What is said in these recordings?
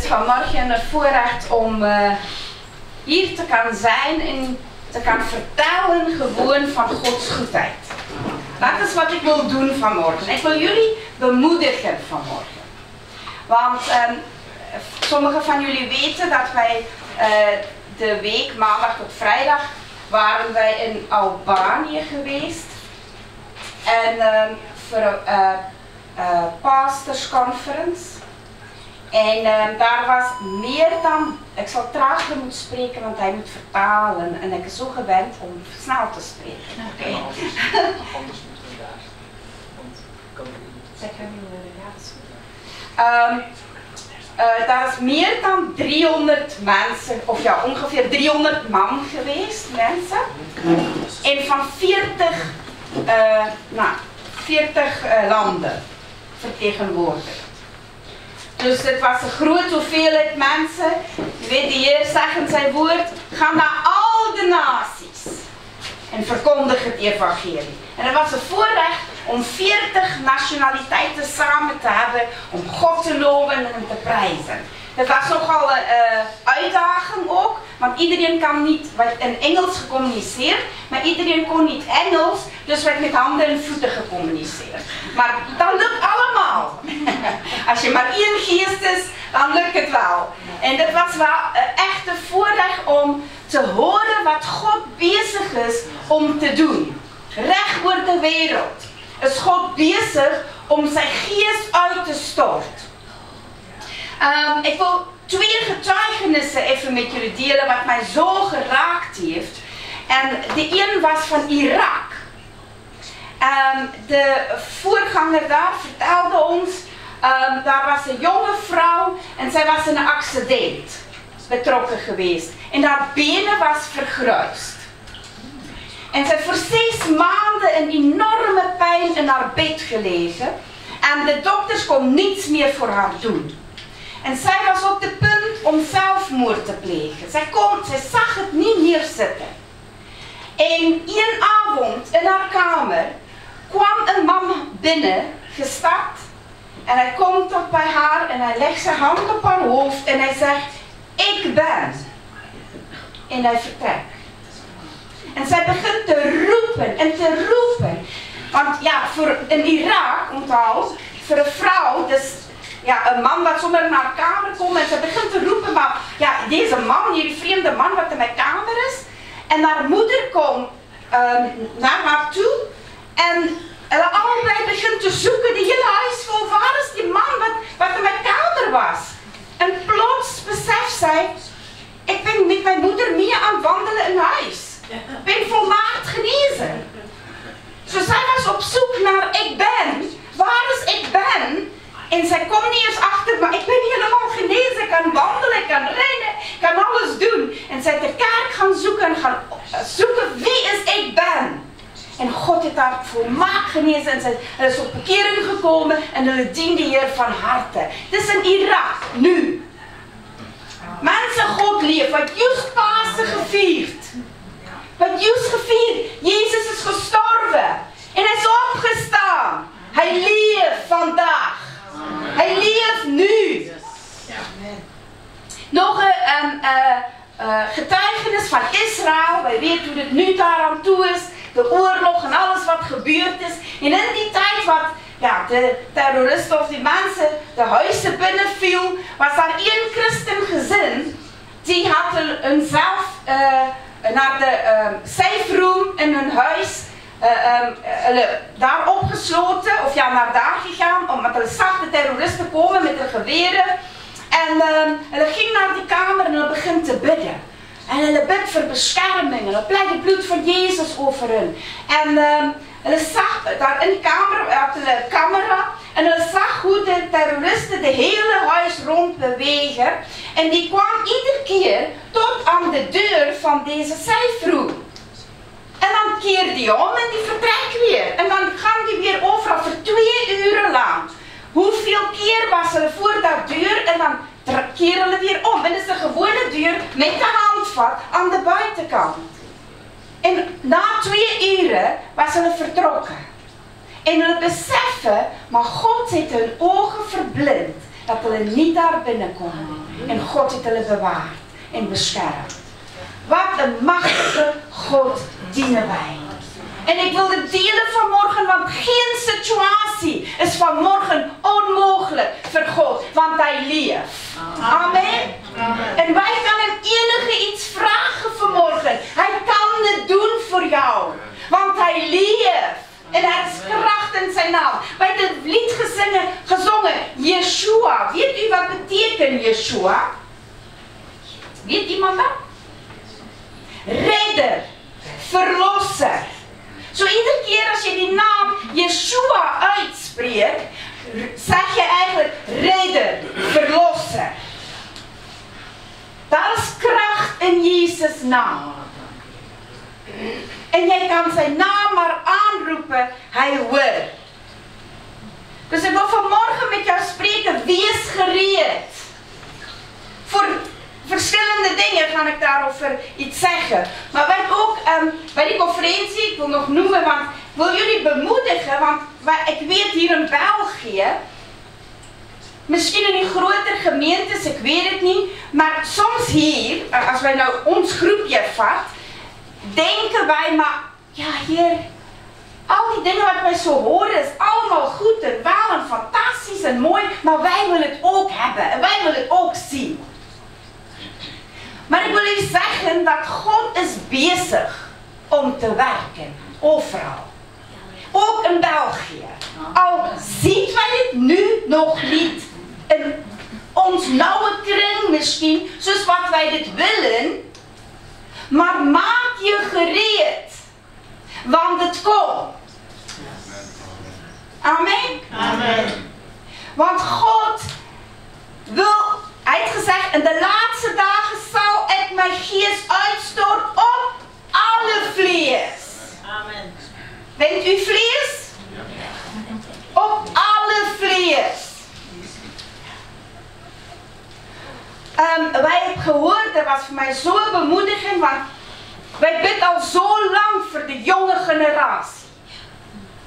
het vanmorgen een voorrecht om hier te kan zijn en te kan vertellen gewoon van Gods goedheid. Dat is wat ik wil doen vanmorgen. Ik wil jullie bemoedigen vanmorgen. Want sommigen van jullie weten dat wij de week maandag tot vrijdag waren wij in Albanië geweest. En voor een pastorsconference. En daar was meer dan, ik zal trager moeten spreken, want hij moet vertalen. En ik ben zo gewend om snel te spreken. Oké. Anders moeten we daar. Want kan er niet. Zeg jullie, ja, dat is goed. Daar is meer dan 300 mensen, of ja, ongeveer 300 man geweest, mensen. En van 40 landen vertegenwoordigd. Dus het was een grote hoeveelheid mensen. Je weet, de Heer zegt in zijn woord, ga naar al de naties en verkondig het evangelie. En het was een voorrecht om 40 nationaliteiten samen te hebben, om God te loven en hem te prijzen. Het was nogal een uitdaging ook, want iedereen kan niet, werd in Engels gecommuniceerd, maar iedereen kon niet Engels, dus werd met handen en voeten gecommuniceerd. Maar dat lukt allemaal. Als je maar één geest is, dan lukt het wel. En dat was wel echt een voorrecht om te horen wat God bezig is om te doen. Recht voor de wereld is God bezig om zijn geest uit te storten. Ik wil 2 getuigenissen even met jullie delen wat mij zo geraakt heeft. En de een was van Irak. De voorganger daar vertelde ons, daar was een jonge vrouw en zij was in een accident betrokken geweest. En haar benen was vergruisd. En zij heeft voor 6 maanden een enorme pijn in haar bed gelegen. En de dokters kon niets meer voor haar doen. En zij was op het punt om zelfmoord te plegen. Zij zag het niet meer zitten. En één avond in haar kamer kwam een man binnen gestapt. En hij komt tot bij haar en hij legt zijn hand op haar hoofd en hij zegt, ik ben. En hij vertrekt. En zij begint te roepen en te roepen. Want ja, in Irak, onthoud, voor een vrouw, dus ja, een man wat zomaar naar haar kamer komt en ze begint te roepen, maar ja, deze man, die vreemde man wat in mijn kamer is. En haar moeder komt naar haar toe en allebei begint te zoeken, die hele huis vol, waar is die man wat in mijn kamer was? En plots beseft zij, ik ben met mijn moeder mee aan het wandelen in huis. Ik ben volmaakt genezen. Dus zij was op zoek naar ik ben. Waar is ik ben? En zij komt niet eens achter, maar ik ben helemaal genezen. Ik kan wandelen, ik kan rennen, ik kan alles doen. En zij de kerk gaan zoeken en gaan zoeken wie is ik ben. En God heeft haar volmaakt genezen en zij is op bekering gekomen en hij dient de Heer van harte. Het is in Irak, nu. Mensen, God leeft, wat juist Pasen gevierd. Wat juist gevierd. Jezus is gestorven. En hij is opgestaan. Hij leeft vandaag. Hij leeft nu. Nog een getuigenis van Israël. Wij weten hoe het nu daaraan toe is. De oorlog en alles wat gebeurd is. En in die tijd wat ja, de terroristen of die mensen de huizen binnenviel, was daar één christengezin. Die had zelf naar de safe room in hun huis daar opgesloten, of ja, naar daar gegaan, omdat er zag de terroristen komen met de geweren. En hij ging naar die kamer en hij begint te bidden. En hij bidt voor bescherming en hij pleit het bloed van Jezus over hen. En hij zag daar in de kamer, hij had een camera, en hij zag hoe de terroristen de hele huis rond bewegen. En die kwam iedere keer tot aan de deur van deze safe room. En dan keerde die om en die vertrekt weer. En dan gaan die weer overal voor 2 uren lang. Hoeveel keer was er voor dat deur en dan keren we weer om. En dat is de gewone deur met de handvat aan de buitenkant. En na 2 uren was ze vertrokken. En we beseffen, maar God heeft hun ogen verblind. dat hulle nie daar binnenkom nie. En God het hulle bewaard en beskerm. Wat 'n magtige God dienen wij. En ik wil dit delen vanmorgen, want geen situatie is vanmorgen onmogelijk voor God, want hij leeft. Amen. En wij kan hem enige iets vragen vanmorgen. Hij kan het doen voor jou, want hij leeft. En er is kracht in zijn naam. Wij hebben het lied gezongen, Yeshua. Weet u wat betekent Yeshua? Weet iemand dat? Redder, verlosser. Zo iedere keer als je die naam Yeshua uitspreekt, zeg je eigenlijk redder, verlosser. Daar is kracht in Jezus' naam. En jij kan zijn naam maar aanroepen, hij hoort. Dus ik wil vanmorgen met jou spreken, wees gereed. Voor verschillende dingen ga ik daarover iets zeggen. Maar wij ook bij die conferentie, ik wil nog noemen, want ik wil jullie bemoedigen, want ik weet hier in België, misschien in die grotere gemeentes, ik weet het niet, maar soms hier, als wij nou ons groepje vat, denken wij maar, ja Heer, al die dingen wat wij zo horen is allemaal goed en wel en fantastisch en mooi, maar wij willen het ook hebben en wij willen het ook zien. Maar ik wil u zeggen dat God is bezig om te werken, overal. Ook in België. Al ziet wij het nu nog niet in ons nauwe kring misschien, zoals wat wij dit willen. Maar maak je gereed, want het komt. Amen? Amen. Want God wil, hij heeft gezegd, in de laatste dagen zal ik mijn geest uitstorten op alle vlees. Amen. Bent u vlees? Op alle vlees. Wij hebben gehoord, dat was voor mij zo bemoedigend, want wij bidden al zo lang voor de jonge generatie.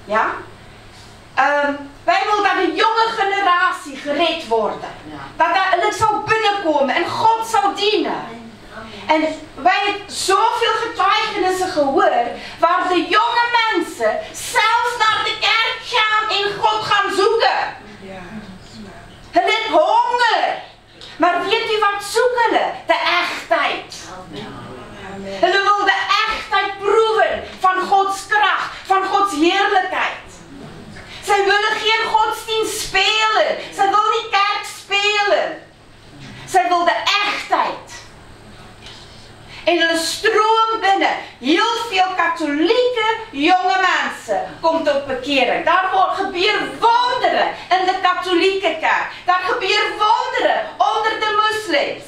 Ja? Wij willen dat de jonge generatie gereed wordt. Dat het zal binnenkomen en God zal dienen. En wij hebben zoveel getuigenissen gehoord waar de jonge mensen zelfs naar de kerk gaan en God gaan zoeken. Hulle het honger. Maar weet u wat zoeken hulle? De echtheid. Hulle wil de echtheid proeven van Gods kracht, van Gods heerlijkheid. Zij willen geen godsdienst spelen. Zij wil niet kerk spelen. Zij wil de echtheid. En er stroomt binnen heel veel katholieke jonge mensen komt op bekering. Daar gebeuren wonderen in de katholieke kerk. Daar gebeuren wonderen onder de moslims.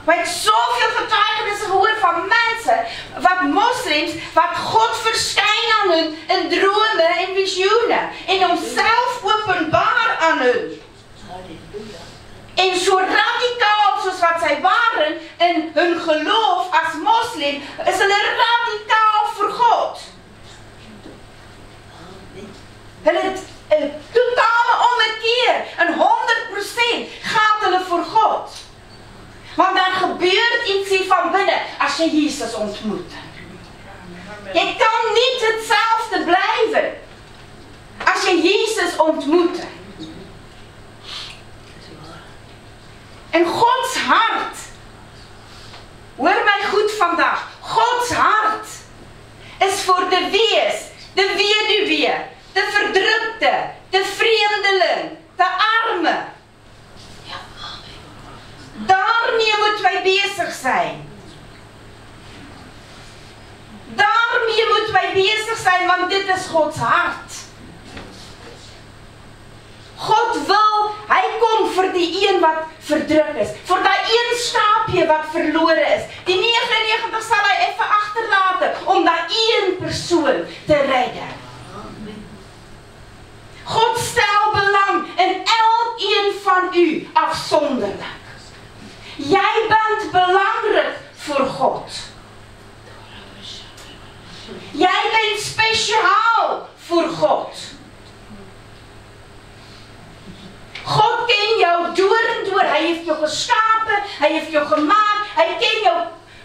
We hebben zoveel getuigenissen gehoord van mensen, wat moslims, wat God verschijnt aan hun in dromen en visioenen. En onszelf openbaar aan hun. En zo radicaal zoals wat zij waren in hun geloof als moslim, is hulle radicaal voor God. Hulle een totale ommekeer, een 100% gaat hulle voor God. Want daar gebeurt iets hier van binnen als je Jezus ontmoet. Je kan niet hetzelfde blijven als je Jezus ontmoet. En Gods hart, hoor mij goed vandaag, Gods hart is voor de wees, de weduwe, de verdrukte, de vreemdeling, de arme. Daarmee moeten wij bezig zijn. Daarmee moeten wij bezig zijn, want dit is Gods hart. God wil, hij komt voor die een wat verdrukt is. Voor dat één schaapje wat verloren is. Die 99 zal hij even achterlaten om dat één persoon te redden. God stelt belang in elkeen van u afzonderlijk. Jij bent belangrijk voor God. Jij bent speciaal voor God. God kent jou Hij heeft jou geskapen, hij heeft jou gemaakt, hij kent jou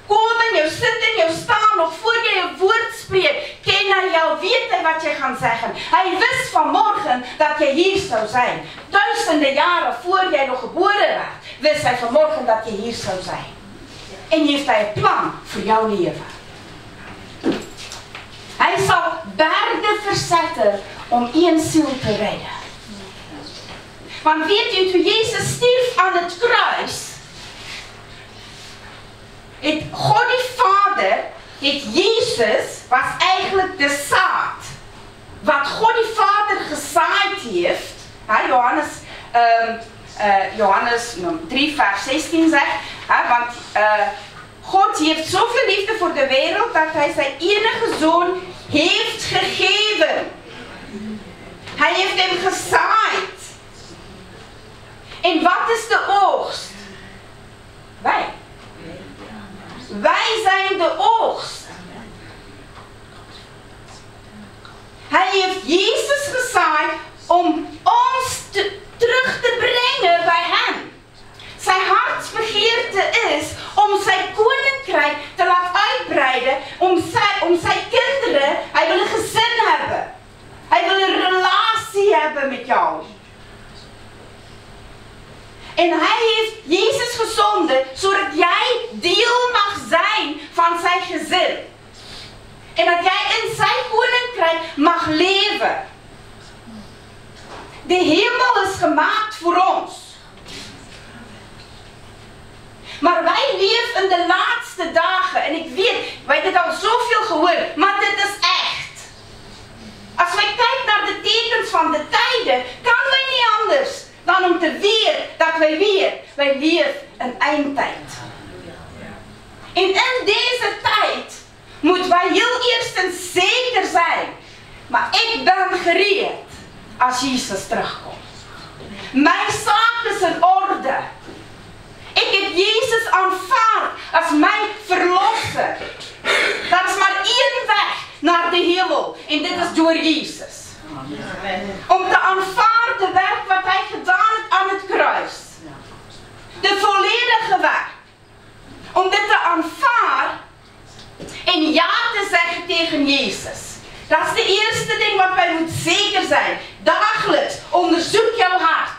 komen, jou zitten, jou staan, nog voor je je woord spreekt, ken hij jou, weet hij wat je gaat zeggen. Hij wist vanmorgen dat je hier zou zijn. Duizenden jaren voor jij nog geboren werd, wist hij vanmorgen dat je hier zou zijn. En heeft hij een plan voor jouw leven. Hij zal bergen verzetten om één ziel te redden. Want weet u, toen Jezus stierf aan het kruis, het God die Vader, het Jezus, was eigenlijk de zaad. Wat God die Vader gezaaid heeft, Johannes 3 vers 16 zegt, want God heeft zoveel liefde voor de wereld dat hij zijn enige zoon heeft gegeven. Hij heeft hem gezaaid. En wat is de oogst? Wij. Wij zijn de oogst. Hij heeft Jezus gezaaid om ons terug te brengen bij hem. Zijn hartsbegeerte is om zijn koninkrijk te laten uitbreiden, om zijn kinderen, hij wil een gezin hebben. Hij wil een relatie hebben met jou. En hij heeft Jezus gezonden, zodat jij deel mag zijn van zijn gezin. En dat jij in zijn koninkrijk mag leven. De hemel is gemaakt voor ons. Maar wij leven in de laatste dagen. En ik weet, wij hebben het al zoveel gehoord, maar dit is echt. Als wij kijken naar de tekens van de tijden, kan wij niet anders dan om te weten dat wij leven een eindtijd. En in deze tijd moeten wij heel eerst en zeker zijn. Maar ik ben gereed als Jezus terugkomt. Mijn zaak is in orde. Ik heb Jezus aanvaard als mijn verlosser. Dat is maar één weg naar de hemel. En dit is door Jezus. Om te aanvaarden werk wat hij gedaan heeft aan het kruis. De volledige weg. Om dit te aanvaarden en ja te zeggen tegen Jezus. Dat is de eerste ding wat wij moeten zeker zijn. Dagelijks onderzoek jouw hart.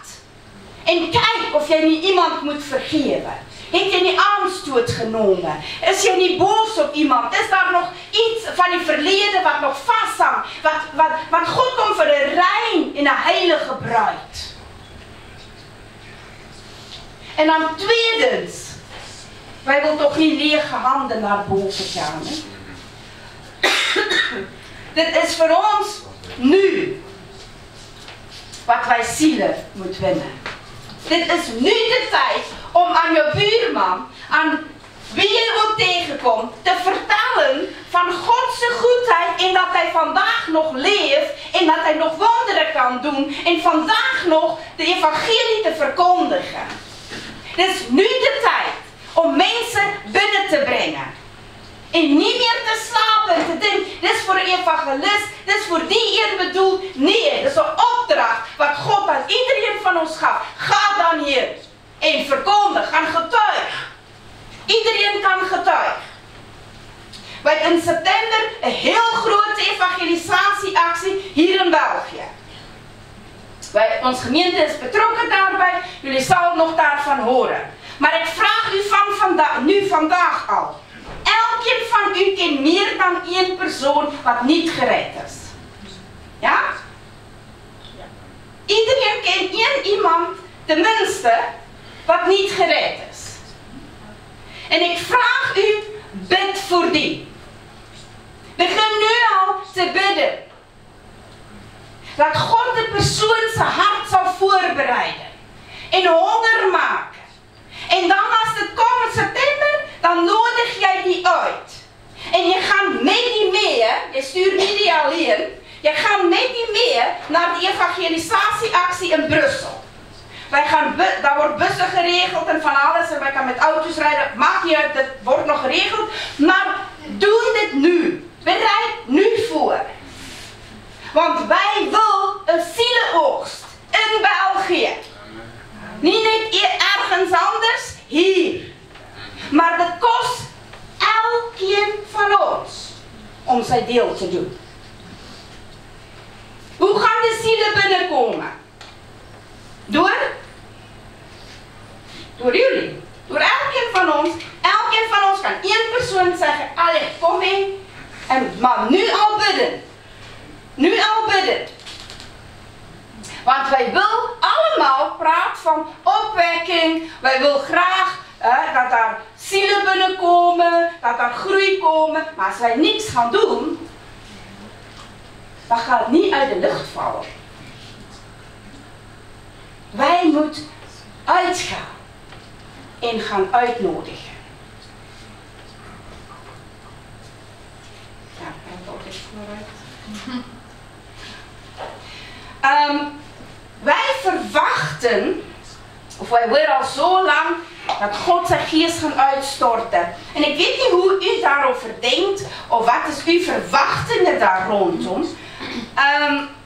En kijk of jij niet iemand moet vergeven. Heb je niet aanstoot genomen? Is je niet boos op iemand? Is daar nog iets van je verleden wat nog vasthangt? Want God komt voor een rein in een heilige bruid. En dan tweedens. Wij willen toch niet lege handen naar boven gaan. Hè? Dit is voor ons nu. Wat wij zielen moeten winnen. Dit is nu de tijd om aan je buurman, aan wie je ook tegenkomt, te vertellen van Gods goedheid en dat hij vandaag nog leeft en dat hij nog wonderen kan doen en vandaag nog de evangelie te verkondigen. Dit is nu de tijd om mensen binnen te brengen. En niet meer te slapen en te denken, dit is voor een evangelist, dit is voor die een bedoeld. Nee, dat is een opdracht wat God aan iedereen van ons gaf. Ga dan hier en verkondig, gaan getuig. Iedereen kan getuigen. We hebben in september een heel grote evangelisatieactie hier in België. Onze gemeente is betrokken daarbij, jullie zullen nog daarvan horen. Maar ik vraag u van vandaag al. Elkeen van u kent meer dan één persoon wat niet gered is. Ja? Iedereen kent één iemand, tenminste, wat niet gered is. En ik vraag u, bid voor die. Begin nu al te bidden. Dat God de persoon zijn hart zal voorbereiden. En honger maken. En dan als het komt in september, dan nodig jij die uit. En je gaat met die mee, je stuurt niet die alleen. Je gaat met die mee naar de evangelisatieactie in Brussel. Daar wordt bussen geregeld en van alles. En wij gaan met auto's rijden. Maakt niet uit, dat wordt nog geregeld. Maar doe dit nu. Bereid nu voor. Want wij willen een zielenoogst in België. Niet ergens hier. Maar dit kost elkeen van ons om sy deel te doen. Hoe gaan die siele binnenkomen? Door jullie. Door elkeen van ons. Elkeen van ons kan één persoon zeggen, allee, kom in. Maar nu al bidden. Nu al bidden. Want wij willen allemaal praten van opwekking. Wij willen graag dat daar zielen binnenkomen, dat daar groei komen. Maar als wij niks gaan doen, dan gaat het niet uit de lucht vallen. Wij moeten uitgaan en gaan uitnodigen. Ja, praat ook eens vooruit. Wij verwachten, of wij willen al zo lang, dat God zijn geest gaat uitstorten. En ik weet niet hoe u daarover denkt, of wat is uw verwachtingen daar rondom.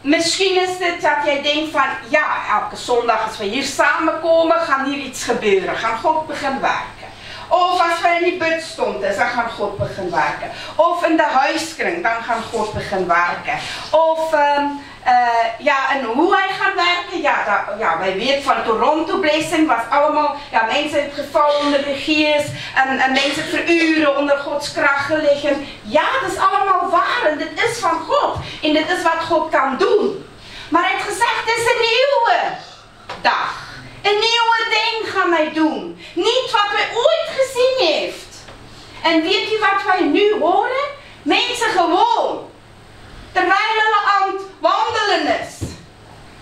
Misschien is het dat jij denkt van, ja, elke zondag als we hier samenkomen, gaan hier iets gebeuren. Gaan God beginnen werken. Of als wij in die bidstond is, dan gaan God beginnen werken. Of in de huiskring, dan gaan God beginnen werken. Of ja, en hoe hij gaat werken, ja, wij weten van Toronto Blessing was allemaal, ja, mensen het geval onder de geest en mensen veruren onder Gods kracht liggen. Ja, dat is allemaal waar en dit is van God en dit is wat God kan doen. Maar hij heeft gezegd, het is een nieuwe dag. Een nieuwe ding gaan wij doen. Niet wat wij ooit gezien heeft. En weet u wat wij nu horen? Mensen gewoon. Terwijl hulle aan het wandelen is.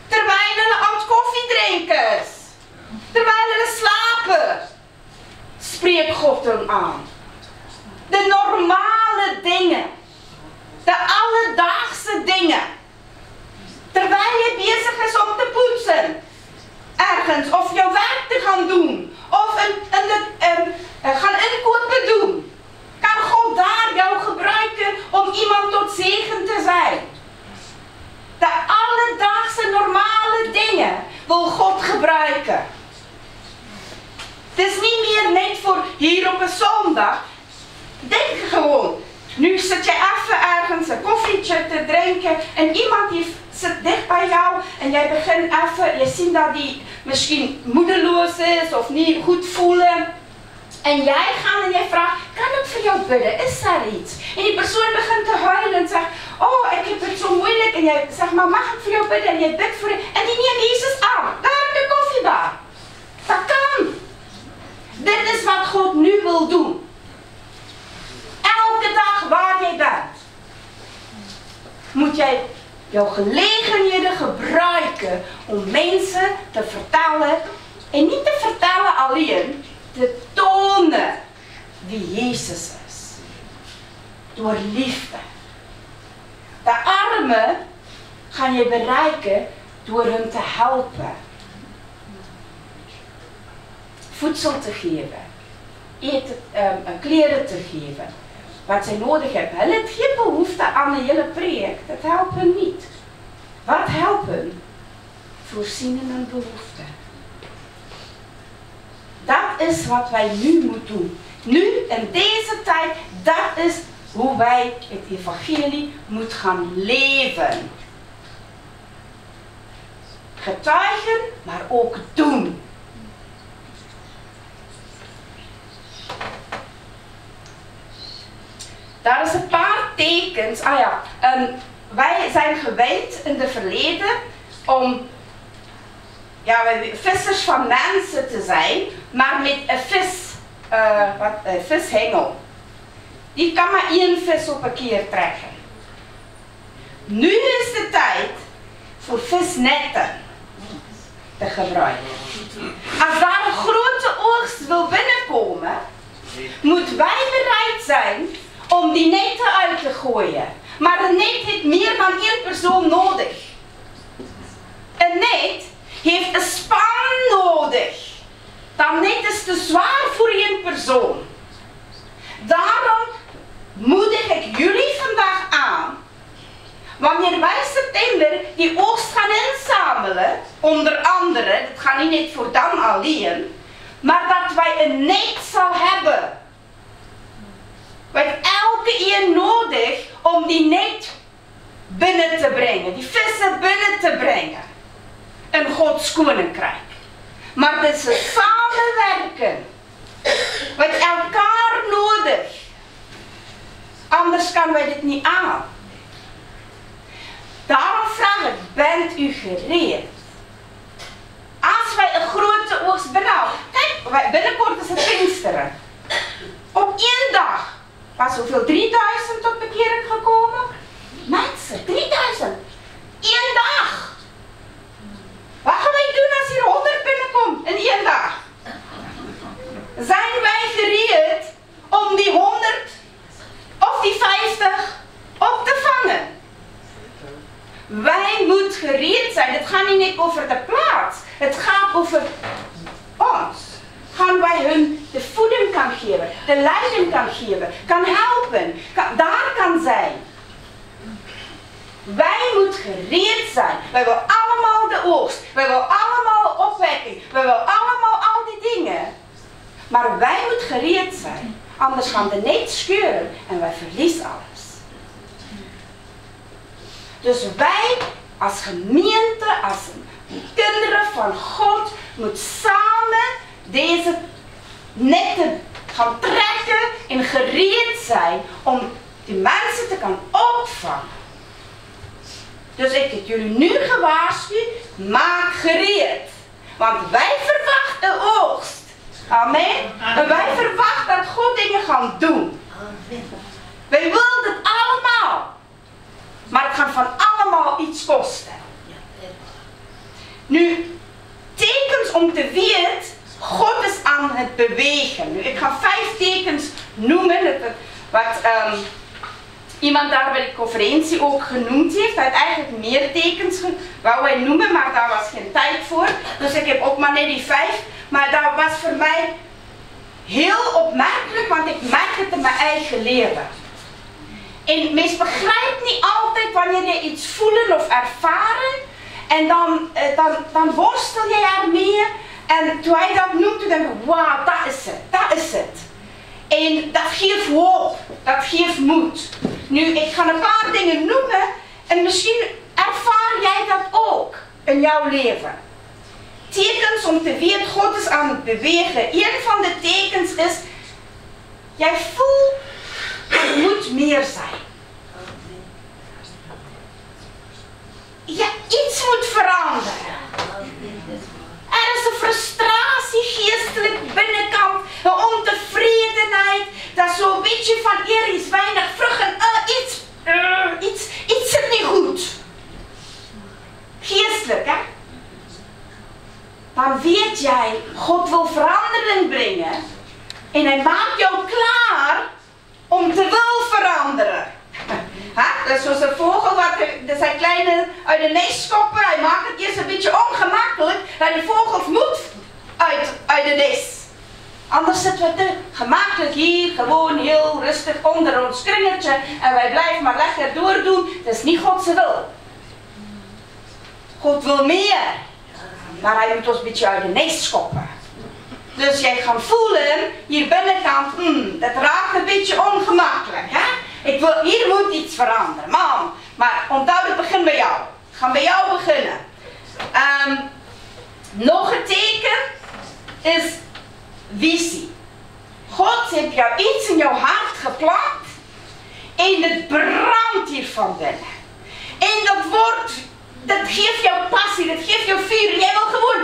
Terwijl hulle aan het koffie drinken is. Terwijl hulle slapen. Spreekt God hem aan. De normale dingen. De alledaagse dingen. Terwijl je bezig is om te poetsen. Ergens. Of jouw werk te gaan doen. Of gaan inkopen doen. Kan God daar jou gebruiken om iemand tot zegen te zijn. De alledaagse normale dingen wil God gebruiken. Het is niet meer net voor hier op een zondag. Denk gewoon. Nu zit je even ergens een koffietje te drinken en iemand die zit dicht bij jou en jij begint even, je ziet dat die misschien moedeloos is of niet goed voelen. En jij gaat en jij vraagt, kan ik voor jou bidden? Is er iets? En die persoon begint te huilen en zegt, oh, ik heb het zo moeilijk. En jij zegt, maar mag ik voor jou bidden? En jij bidt voor je. En die neemt Jezus aan. Daar heb je koffiebar. Dat kan. Dit is wat God nu wil doen. Elke dag waar jij bent, moet jij jouw gelegenheden gebruiken om mensen te vertellen. En niet te vertellen alleen, te tonen wie Jezus is. Door liefde. De armen ga je bereiken door hen te helpen. Voedsel te geven. Eten, kleren te geven. Wat zij nodig hebben. Hulle het geen behoefte aan een hele project. Dat helpt hen niet. Wat helpt hen? Voorzien in hun behoeften. Dat is wat wij nu moeten doen. Nu, in deze tijd, dat is hoe wij het evangelie moeten gaan leven. Getuigen, maar ook doen. Daar is een paar tekens. Wij zijn gewend in het verleden om vissers van mensen te zijn, maar met een vishengel. Die kan maar één vis op een keer trekken. Nu is de tijd voor visnetten te gebruiken. Als daar een grote oogst wil binnenkomen, moeten wij bereid zijn om die netten uit te gooien. Maar een net heeft meer dan één persoon nodig. Een net heeft een span nodig. Dat net is te zwaar voor één persoon. Daarom moedig ik jullie vandaag aan. Wanneer wij september die oogst gaan inzamelen, onder andere, dat gaat niet net voor dan alleen, maar dat wij een net zal hebben. We hebben elke een nodig om die net binnen te brengen, die vissen binnen te brengen. In Gods koninkrijk. Maar het is een samenwerken. We hebben elkaar nodig. Anders kan wij dit niet aan. Daarom vraag ik, bent u gereed? Als wij een grote oogst benauwen. Kijk, binnenkort is het Pinksteren. Op 1 dag was hoeveel? 3000 op bekering gekomen? Mensen, 3000. 1 dag. Wat gaan wij doen als hier 100 binnenkomt in 1 dag? Zijn wij gereed om die 100 of die 50 op te vangen? Wij moeten gereed zijn. Het gaat niet over de plaats. Het gaat over ons. Gaan wij hun de voeding kan geven, de leiding kan geven, kan helpen, daar kan zijn. Wij moeten gereed zijn. Wij willen allemaal de oogst. Wij willen allemaal opwekking. Wij willen allemaal al die dingen. Maar wij moeten gereed zijn. Anders gaan we niet scheuren en wij verliezen alles. Dus wij als gemeente, als kinderen van God, moeten samen deze netten gaan trekken en gereed zijn om die mensen te kunnen opvangen. Dus ik heb jullie nu gewaarschuwd, maak gereed. Want wij verwachten oogst. Amen. En wij verwachten dat God dingen gaat doen. Wij willen het allemaal. Maar het gaat van allemaal iets kosten. Nu, tekens om te weten, God is aan het bewegen. Nu, ik ga 5 tekens noemen, wat iemand daar bij de conferentie ook genoemd heeft. Hij heeft eigenlijk meer tekens wou wij noemen, maar daar was geen tijd voor. Dus ik heb ook maar net die 5. Maar dat was voor mij heel opmerkelijk, want ik merk het in mijn eigen leven. En mensen begrijpen niet altijd wanneer je iets voelen of ervaren. En dan worstel je ermee. En toen hij dat noemt, toen denk ik, wauw, dat is het. En dat geeft hoop, dat geeft moed. Nu, ik ga een paar dingen noemen en misschien ervaar jij dat ook in jouw leven. Tekens om te weten, God is aan het bewegen. Een van de tekens is, jij voelt, er moet meer zijn. Ja, iets moet veranderen. Er is een frustratie geestelijk binnenkant, een ontevredenheid, dat zo'n beetje van hier is weinig vrucht en iets zit niet goed. Geestelijk, hè? Dan weet jij, God wil verandering brengen en hij maakt jou klaar om te wil veranderen. Dat is zoals een vogel, dat zijn kleine uit de nest schoppen. Hij maakt het eerst een beetje ongemakkelijk, dat de vogels moet uit de nest. Anders zitten we te gemakkelijk hier, gewoon heel rustig onder ons kringertje en wij blijven maar lekker doordoen. Dat is niet Gods wil. God wil meer, maar hij moet ons een beetje uit de nest schoppen. Dus jij gaat voelen, hier binnenkant, dat raakt een beetje ongemakkelijk. Hè? Hier moet iets veranderen, man. Maar onthoud, het begint bij jou. Ik ga bij jou beginnen. Nog een teken is visie. God heeft jou iets in jouw hart geplant en het brandt hier van binnen. En dat geeft jou passie, dat geeft jou vuur. Jij wil gewoon,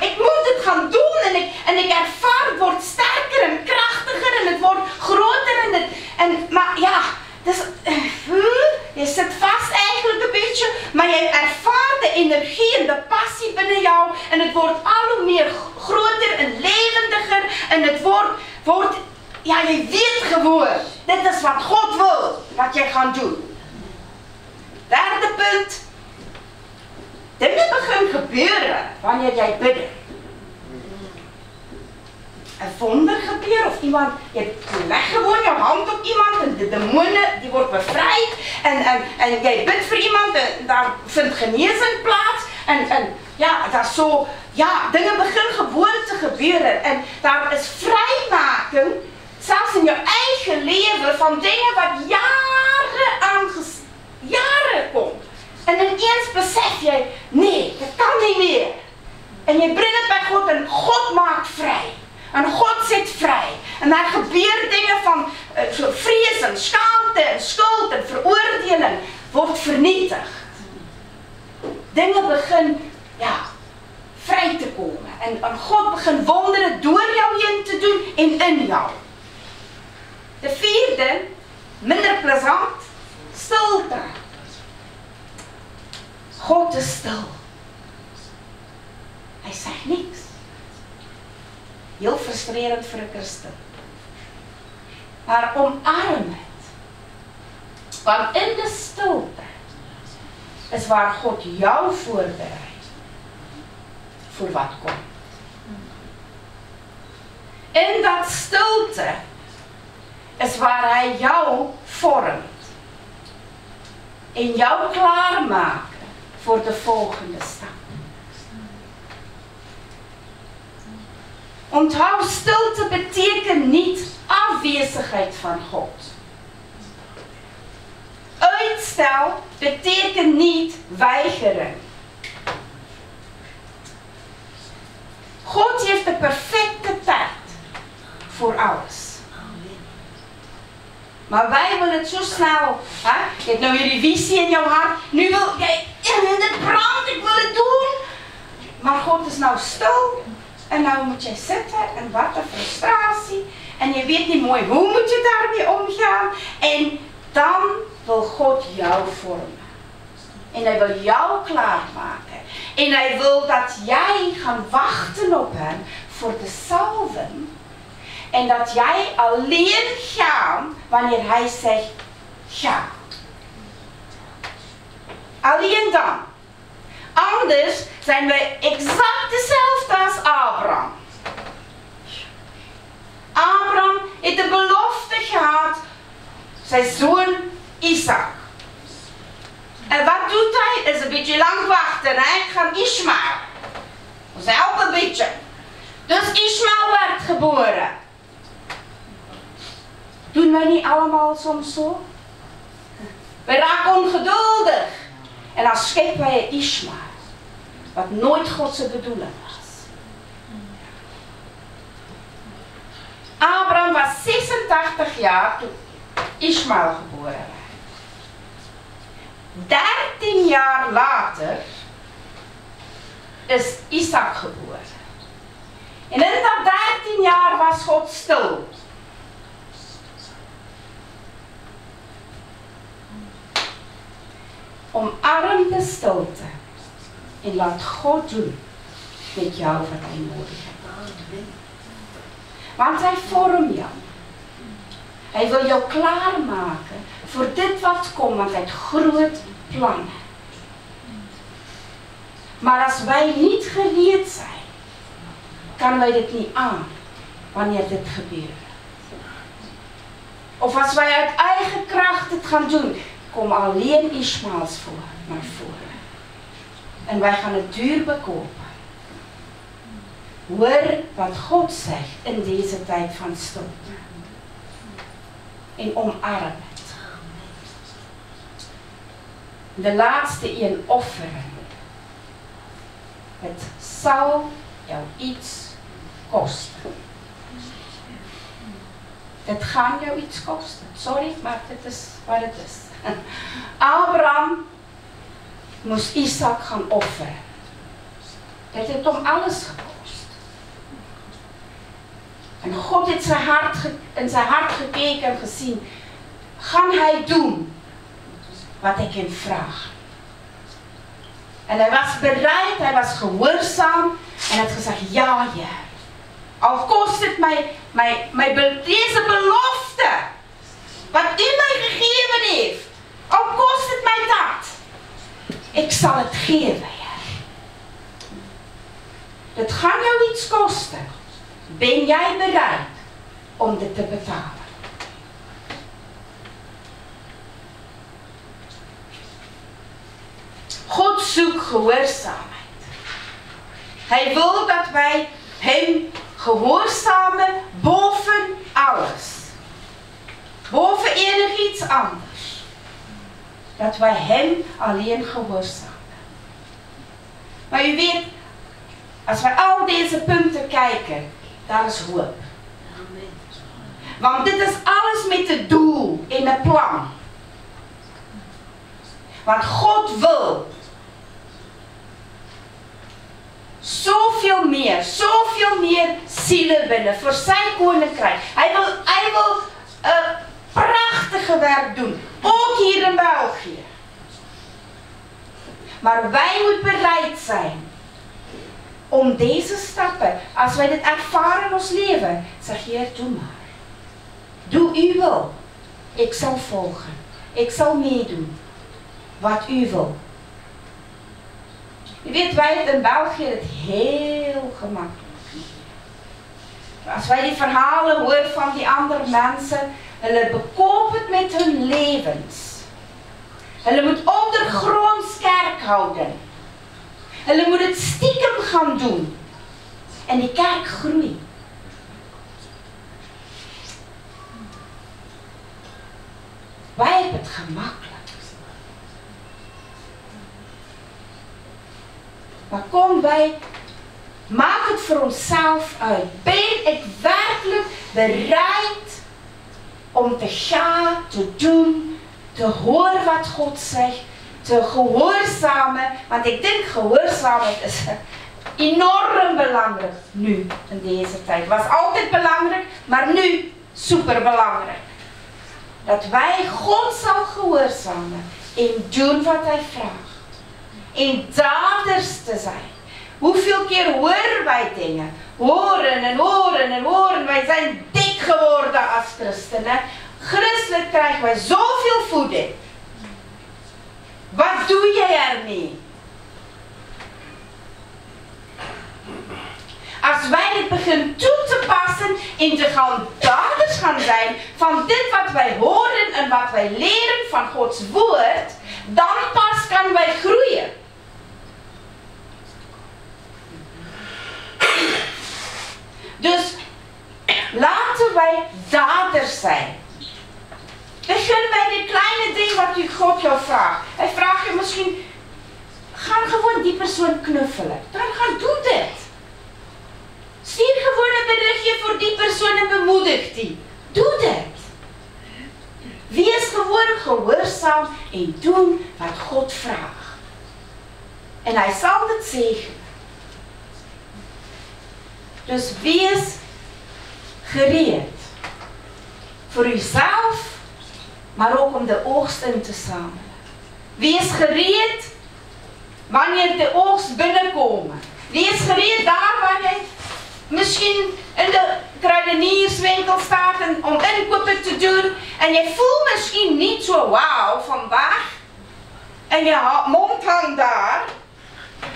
ik moet het gaan doen en ik ervaar het wordt sterker en krachtiger en het wordt groter maar ja, dus, je zit vast eigenlijk een beetje, maar je ervaart de energie en de passie binnen jou en het wordt al hoe meer groter en levendiger en het wordt ja, je weet gewoon, dit is wat God wil, wat jij gaat doen. Derde punt. Dingen beginnen gebeuren wanneer jij bidt. 'n wonder gebeur of iemand, jy leg gewoon jou hand op iemand en die demone die word bevry en jy bid vir iemand en daar vind genesing plaas en ja, daar so ja, dinge begin gewoon te gebeur en daar is vrymaking selfs in jou eie lewe van dinge wat jare kom. En ineens besef jy, nee, dit kan nie meer. En jy bring dit by God en God maak vry. En God set vry. En daar gebeur dinge van so vrees en skaamte en skuld en veroordeling word vernietig. Dinge begin, ja, vry te kom. En God begin wondere deur jou heen te doen en in jou. De vierde, minder plezant, stilte. God is stil. Hy sê niks. Heel frustrerend vir 'n Christen. Maar omarm het. Want in die stilte is waar God jou voorberei vir wat kom. In dat stilte is waar hy jou vormt en jou klaarmaak vir die volgende stap. Onthou, stilte beteken nie afwesigheid van God. Uitstel beteken nie weigering. God heeft de perfecte tijd voor alles. Maar wij willen het zo snel, je hebt nou hierdie visie in jou hart, nu wil jy, in dit brand, ik wil het doen. Maar God is nou stil, en nou moet jy zitten, en wat een frustratie, en je weet niet mooi, hoe moet je daarmee omgaan, en dan wil God jou vormen. En hij wil jou klaarmaken. En hij wil dat jij gaan wachten op hem voor de salving. En dat jij alleen gaat wanneer hij zegt, ga. Alleen dan. Anders zijn wij exact dezelfde als Abraham. Abraham heeft de belofte gehad, zijn zoon Isaac. En wat doet hij? Dat is een beetje lang wachten, hè? Gaan Ismaël. Dat is ook een beetje. Dus Ismaël werd geboren. Doen wij niet allemaal soms zo? We raken ongeduldig. En dan scheppen wij Ismaël. Wat nooit Godse bedoeling was. Abraham was 86 jaar toen Ismaël geboren werd. 13 jaar later is Isaac geboren. En in dat 13 jaar was God stil. Omarm de stilte en laat God doen met jou wat hij nodig heeft. Want hij vormt jou. Hij wil jou klaarmaken voor dit wat komt, want hij heeft groot plannen. Maar als wij niet gereed zijn, kan wij dit niet aan wanneer dit gebeurt. Of als wij uit eigen kracht het gaan doen, komen alleen Ismaëls naar voren. En wij gaan het duur bekopen. Hoor wat God zegt in deze tijd van stilte. En omarm het. De laatste een offeren. Het zal jou iets kosten. Het gaat jou iets kosten. Sorry, maar het is wat het is. Abraham moest Isaac gaan offeren. Het heeft om alles gekost. En God heeft in zijn hart gekeken en gezien. Gaan hij doen wat ik hem vraag. En hij was bereid, hij was gehoorzaam. En hij had gezegd, ja, ja. Al kost het mij deze belofte. Wat u mij gegeven heeft. Al kost het mij dat. Ik zal het geven, Heer. Het gaat jou iets kosten. Ben jij bereid om dit te betalen? God zoekt gehoorzaamheid. Hij wil dat wij hem gehoorzamen boven alles. Boven enig iets anders. Dat wij hem alleen gehoorzamen. Maar u weet, als wij al deze punten kijken, daar is hoop. Want dit is alles met het doel en een plan. Want God wil zoveel meer zielen winnen voor zijn koninkrijk. Hij wil prachtige werk doen, ook hier in België. Maar wij moeten bereid zijn om deze stappen, als wij dit ervaren in ons leven, zeg Heer, doe maar. Doe u wil. Ik zal volgen. Ik zal meedoen. Wat u wil. U weet, wij het in België het heel gemakkelijk. Als wij die verhalen horen van die andere mensen, hulle bekoop het met hun levens. Hulle moet ondergronds kerk houden. Hulle moet het stiekem gaan doen. En die kerk groeit. Wij hebben het gemakkelijk. Maar kom wij, maak het voor onszelf uit. Ben ik werkelijk bereid om te gaan, te doen, te horen wat God zegt, te gehoorzamen? Want ik denk gehoorzamen is enorm belangrijk nu in deze tijd. Het was altijd belangrijk, maar nu super belangrijk. Dat wij God zal gehoorzamen en doen wat hij vraagt. En daders te zijn. Hoeveel keer horen wij dingen? Horen en horen en horen. Wij zijn dik geworden als christenen. Christelijk krijgen wij zoveel voeding. Wat doe je ermee? Als wij dit beginnen toe te passen en te gaan daders gaan zijn van dit wat wij horen en wat wij leren van Gods woord, dan pas kan wij groeien. Dus laten wij daders zijn. Begin bij dit kleine ding wat God jou vraagt. Hij vraagt je misschien, ga gewoon die persoon knuffelen. Dan ga doe dit. Stuur gewoon een berichtje voor die persoon en bemoedig die. Doe dit. Wees gewoon gehoorzaam en doen wat God vraagt. En hij zal het zegenen. Dus wees gereed. Voor uzelf, maar ook om de oogst in te zamelen. Wees gereed wanneer de oogst binnenkomen. Wees gereed daar waar je misschien in de kruidenierswinkel staat om inkopen te doen. En je voelt misschien niet zo wauw vandaag. En je mond hangt daar.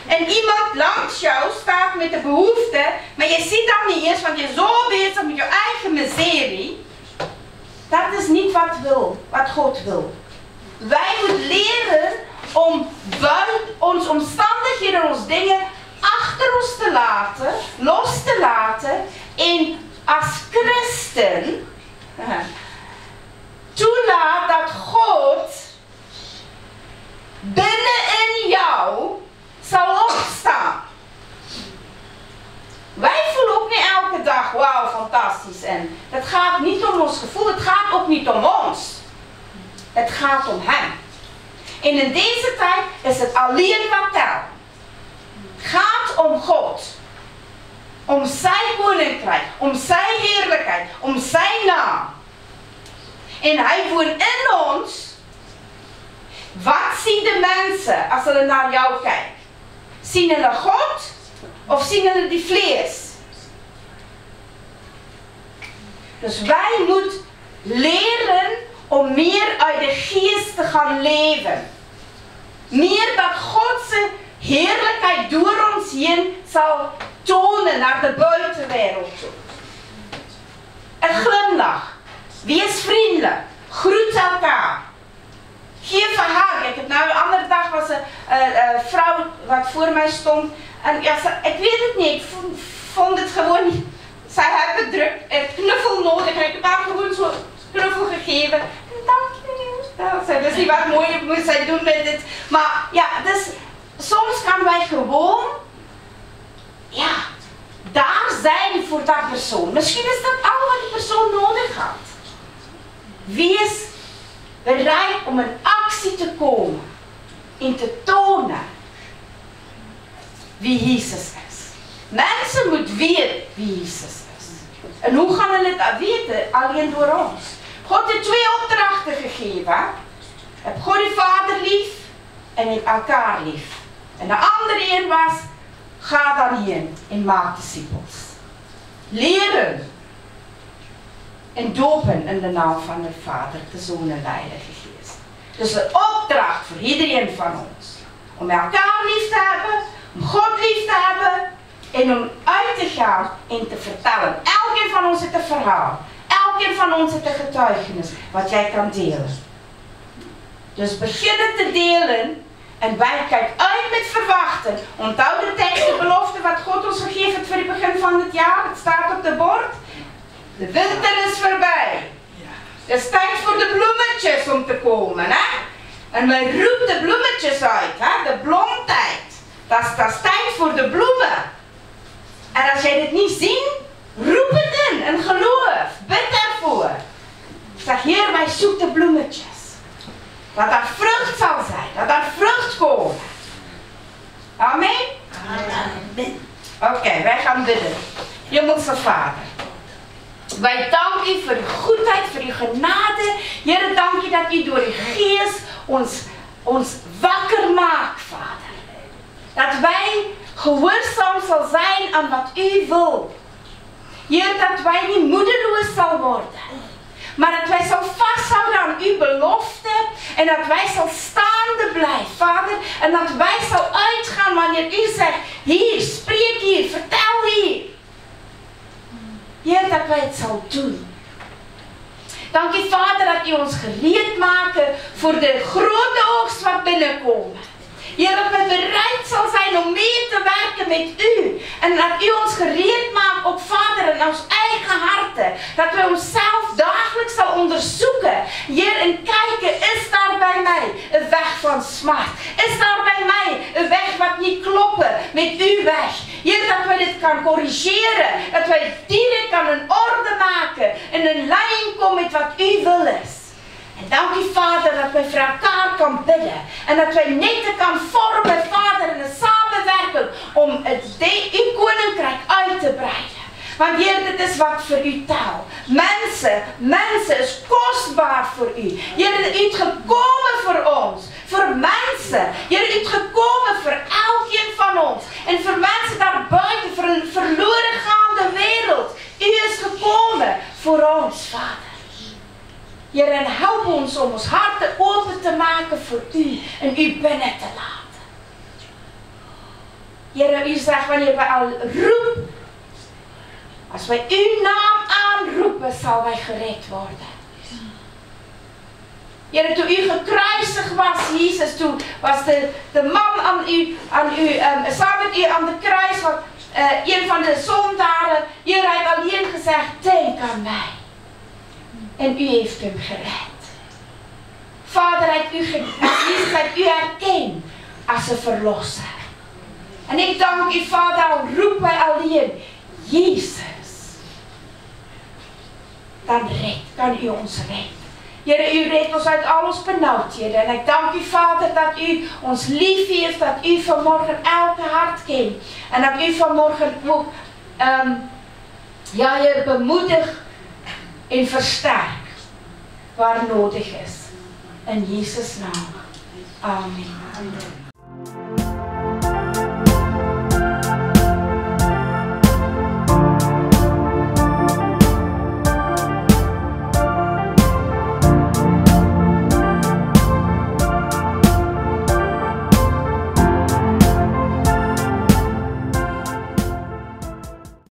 En iemand langs jou staat met de behoefte. Maar je ziet dat niet eens, want je bent zo bezig met je eigen miserie. Dat is niet wat God wil. Wij moeten leren om onze omstandigheden en onze dingen achter ons te laten, los te laten. En als christen toelaat dat God binnenin jou zal opstaan. Wij voelen ook niet elke dag, wauw, fantastisch. En het gaat niet om ons gevoel, het gaat ook niet om ons. Het gaat om hem. En in deze tijd is het alleen wat telt. Het gaat om God. Om zijn koninkrijk, om zijn heerlijkheid, om zijn naam. En hij woont in ons. Wat zien de mensen als ze naar jou kijken? Zien ze God of zien ze die vlees? Dus wij moeten leren om meer uit de geest te gaan leven. Meer dat God's heerlijkheid door ons heen zal tonen naar de buitenwereld toe. 'n glimlach. Wees vriendelik. Groet elkaar. Geef 'n hug. Ek het nou 'n ander dag was 'n vrou wat voor my stond en ja, ek weet dit nie, ek vond dit gewoon nie. Sy het bedruk, 'n knuffel nodig. Ek het haar gewoon so 'n knuffel gegee. Dankie. Sy wist nie wat mooi moes sy doen met dit. Maar ja, dus soms kan wij gewoon ja, daar zijn voor dat persoon. Misschien is dat al wat die persoon nodig had. Wees bereid om in actie te komen en te tonen wie Jezus is. Mensen moeten weten wie Jezus is. En hoe gaan we het weten? Alleen door ons. God heeft 2 opdrachten gegeven. Heb God die Vader lief en heb elkaar lief. En de andere een was, ga dan heen en maak discipels. Leren en dopen in de naam van de Vader, de Zoon en de Heilige Geest. Dus een opdracht voor iedereen van ons. Om elkaar lief te hebben, om God lief te hebben en om uit te gaan en te vertellen. Elkeen van ons heeft een verhaal. Elkeen van ons heeft een getuigenis wat jij kan delen. Dus beginnen te delen. En wij kijken uit met verwachten. Onthoud de tekst, de belofte wat God ons gegeven heeft voor het begin van het jaar. Het staat op de bord. De winter is voorbij. Het is tijd voor de bloemetjes om te komen. Hè? En wij roepen de bloemetjes uit. Hè? De blomtijd. Dat is tijd voor de bloemen. En als jij dit niet ziet, roep het in. En geloof. Bid ervoor. Zeg, Heer, wij zoeken de bloemetjes. Dat er vrucht zal zijn. Dat er vrucht komt. Amen? Amen. Oké, wij gaan bidden. Hemelse Vader. Wij danken u voor uw goedheid, voor uw genade. Heer, dank u dat u door uw geest ons wakker maakt, Vader. Dat wij gehoorzaam zal zijn aan wat u wil. Heer, dat wij niet moedeloos zal worden. Maar dat wij zal vasthouden aan uw belofte. En dat wij zal staande blijven, Vader. En dat wij zal uitgaan wanneer u zegt, hier, spreek hier, vertel hier. Heer, dat wij het zal doen. Dank u, Vader, dat u ons gereed maakt voor de grote oogst wat binnenkomt. Heer, dat wij bereid zal zijn om mee te werken met u. En dat u ons gereed maakt op Vader en ons eigen harten. Dat wij onszelf dagelijks zal onderzoeken. Heer, en kijken, is daar bij mij een weg van smart? Is daar bij mij een weg wat niet klopt met uw weg? Heer, dat wij dit kan corrigeren. Dat wij het direct kan in orde maken. En in lijn komen met wat u wil is. En dank u, Vader, dat wij voor elkaar kan bidden. En dat wij netten kan vormen, Vader, en samenwerken om uw koninkrijk uit te breiden. Want Heer, dit is wat voor u taal. Mensen is kostbaar voor u. Heer, u bent gekomen voor ons. Voor mensen. Heer, u bent gekomen voor elkeen van ons. En voor mensen daarbuiten, voor een verloren gaande wereld. U is gekomen voor ons, Vader. Heer, en help ons om ons harten open te maken voor u en u binnen te laten. Heer, u zegt wanneer wij al roepen, als wij uw naam aanroepen, zal wij gered worden. Heer, toen u gekruisigd was, Jezus, toen was de man samen met u aan de kruis, wat een van de zondaren, Heer, hij heeft alleen gezegd, denk aan mij. En u heeft hem gered. Vader, Jezus heeft u herkend als een verlosser. En ik dank u, Vader, al roepen wij alleen, Jezus. Dan kan u ons redden. Heer, u redt ons uit al ons benauwdheden. En ik dank u, Vader, dat u ons lief heeft, dat u vanmorgen elke hart kent. En dat u vanmorgen ook, Heer, bemoedigt en versterkt waar nodig is. In Jezus' naam. Amen.